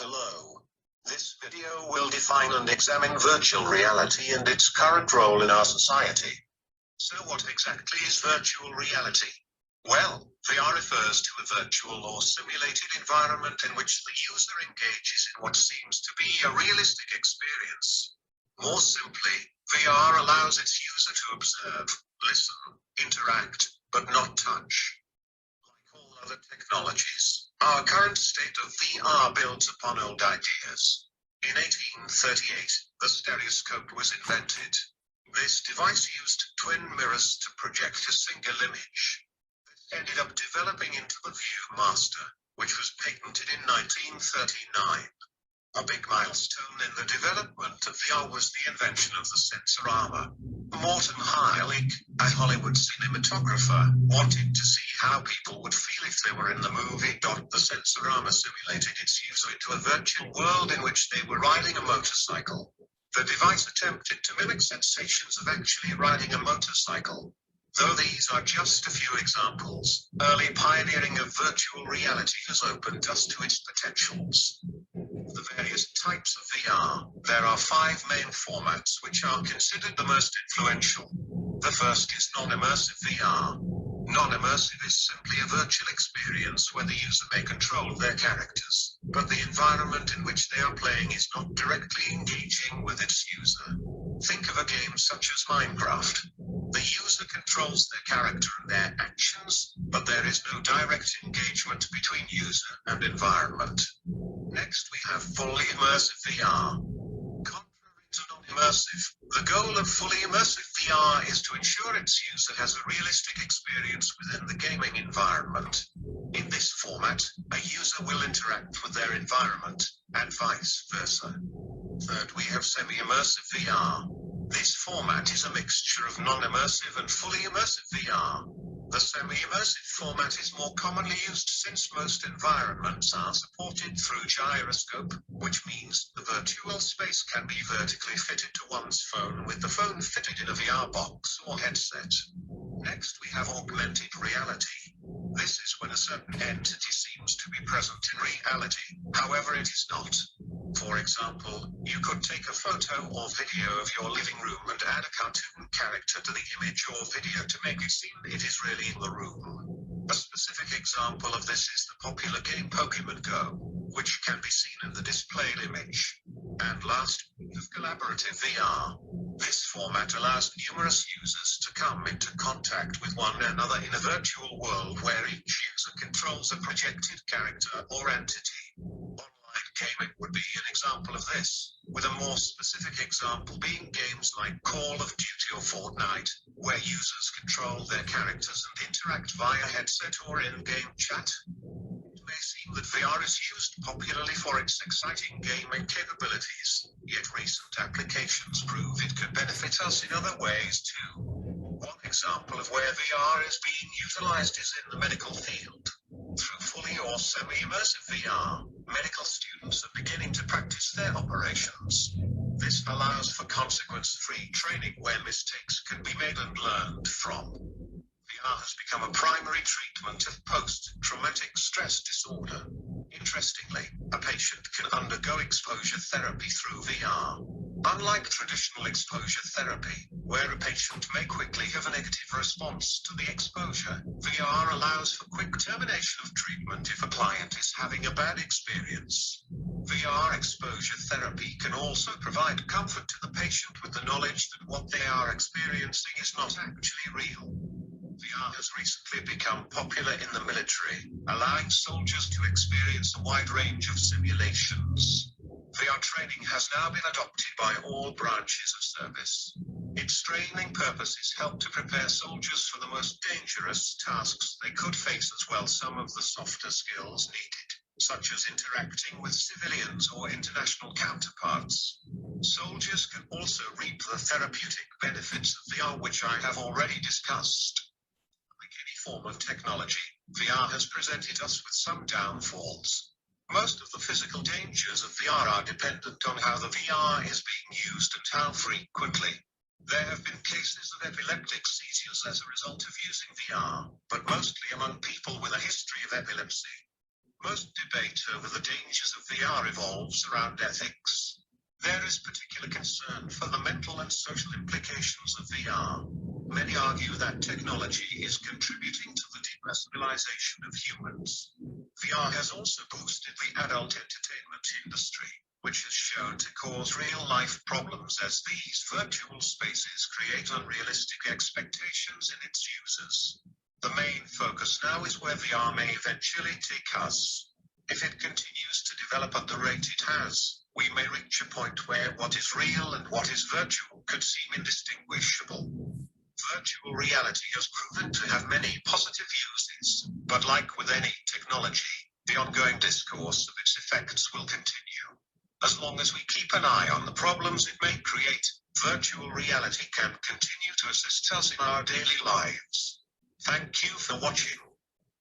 Hello. This video will define and examine virtual reality and its current role in our society. So what exactly is virtual reality? Well, VR refers to a virtual or simulated environment in which the user engages in what seems to be a realistic experience. More simply, VR allows its user to observe, listen, interact, but not touch. Like all other technologies, our current state of VR builds upon old ideas. In 1838, the stereoscope was invented. This device used twin mirrors to project a single image. This ended up developing into the ViewMaster, which was patented in 1939. A big milestone in the development of VR was the invention of the sensorama. Morton Heilig, a Hollywood cinematographer, wanted to see how people would feel if they were in the movie. The sensorama simulated its user into a virtual world in which they were riding a motorcycle. The device attempted to mimic sensations of actually riding a motorcycle. Though these are just a few examples, early pioneering of virtual reality has opened us to its potentials. The various types of VR, there are 5 main formats which are considered the most influential. The first is non-immersive VR. Non-immersive is simply a virtual experience where the user may control their characters, but the environment in which they are playing is not directly engaging with its user. Think of a game such as Minecraft. The user controls their character and their actions, but there is no direct engagement between user and environment. Next, we have fully immersive VR. Contrary to non-immersive, the goal of fully immersive VR is to ensure its user has a realistic experience within the gaming environment. In this format, a user will interact with their environment, and vice versa. Third, we have semi-immersive VR. This format is a mixture of non-immersive and fully immersive VR. The semi-immersive format is more commonly used since most environments are supported through gyroscope, which means the virtual space can be vertically fitted to one's phone with the phone fitted in a VR box or headset. Next, we have augmented reality. This is when a certain entity seems to be present in reality, however it is not. For example, you could take a photo or video of your living room and add a cartoon character to the image or video to make it seem it is really in the room. A specific example of this is the popular game Pokemon Go, which can be seen in the displayed image. And last, we have collaborative VR. This format allows numerous users to come into contact with one another in a virtual world where each user controls a projected character or entity. Online gaming would be an example of this, with a more specific example being games like Call of Duty or Fortnite, where users control their characters and interact via headset or in-game chat. It may seem that VR is used popularly for its exciting gaming capabilities, yet recent applications prove it could benefit us in other ways too. One example of where VR is being utilized is in the medical field. Through fully or semi-immersive VR, medical students are beginning to practice their operations. This allows for consequence-free training where mistakes can be made and learned from. VR has become a primary treatment of post-traumatic stress disorder. Interestingly, a patient can undergo exposure therapy through VR. Unlike traditional exposure therapy, where a patient may quickly have a negative response to the exposure, VR allows for quick termination of treatment if a client is having a bad experience. VR exposure therapy can also provide comfort to the patient with the knowledge that what they are experiencing is not actually real. VR has recently become popular in the military, allowing soldiers to experience a wide range of simulations. VR training has now been adopted by all branches of service. Its training purposes help to prepare soldiers for the most dangerous tasks they could face, as well as some of the softer skills needed, such as interacting with civilians or international counterparts. Soldiers can also reap the therapeutic benefits of VR, which I have already discussed. Like any form of technology, VR has presented us with some downfalls. Most of the physical dangers of VR are dependent on how the VR is being used and how frequently. There have been cases of epileptic seizures as a result of using VR, but mostly among people with a history of epilepsy. Most debate over the dangers of VR revolves around ethics. There is particular concern for the mental and social implications of VR. Many argue that technology is contributing to the depersonalization of humans. VR has also boosted the adult entertainment industry, which has shown to cause real-life problems as these virtual spaces create unrealistic expectations in its users. The main focus now is where VR may eventually take us. If it continues to develop at the rate it has, we may reach a point where what is real and what is virtual could seem indistinguishable. Virtual reality has proven to have many positive uses, but like with any technology, the ongoing discourse of its effects will continue. As long as we keep an eye on the problems it may create, virtual reality can continue to assist us in our daily lives. Thank you for watching.